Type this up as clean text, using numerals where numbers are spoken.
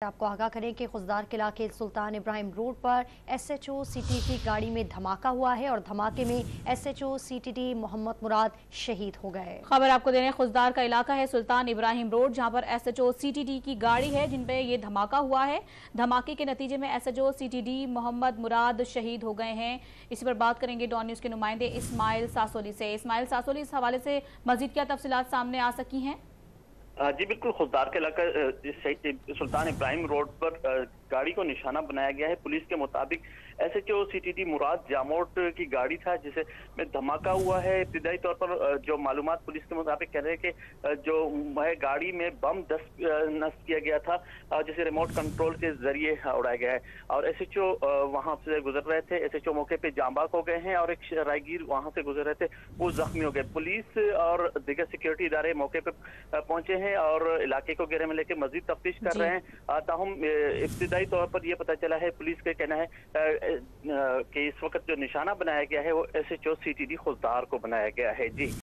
आपको आगाह करें कि खुजदार किला के सुल्तान इब्राहिम रोड पर एसएचओ सीटी की गाड़ी में धमाका हुआ है और धमाके में एसएचओ सीटीडी मोहम्मद मुराद शहीद हो गए। खबर आपको दे रहे हैं, खुजदार का इलाका है सुल्तान इब्राहिम रोड, जहां पर एसएचओ सीटीडी की गाड़ी है जिन पे ये धमाका हुआ है। धमाके के नतीजे में एसएचओ सीटीडी मोहम्मद मुराद शहीद हो गए हैं। इसी पर बात करेंगे डॉन न्यूज के नुमाइंदे इस्माइल सासोली से। इस्माइल सासोली, इस हवाले से मजीद क्या तफसीलात सामने आ सकी हैं? जी बिल्कुल, खुददार के इलाका सुल्तान इब्राहिम रोड पर गाड़ी को निशाना बनाया गया है। पुलिस के मुताबिक एसएचओ सीटीडी मुराद जामोट की गाड़ी था जिसे में धमाका हुआ है। इब्तिदाई तौर पर जो मालूमात पुलिस के मुताबिक कह रहे हैं कि जो है गाड़ी में बम नस्ब किया गया था जिसे रिमोट कंट्रोल के जरिए उड़ाया गया है और एसएचओ वहां से गुजर रहे थे। एसएचओ मौके पे जांबाक हो गए हैं और एक राहगीर वहां से गुजर रहे थे, वो जख्मी हो गए। पुलिस और दीगर सिक्योरिटी इदारे मौके पे पहुंचे हैं और इलाके को घेरे में लेकर मजीद तफ्तीश कर रहे हैं। ताहम इब्तिदाई तौर पर यह पता चला है, पुलिस का कहना है कि इस वक्त जो निशाना बनाया गया है वो एसएचओ सीटीडी खुददार को बनाया गया है। जी।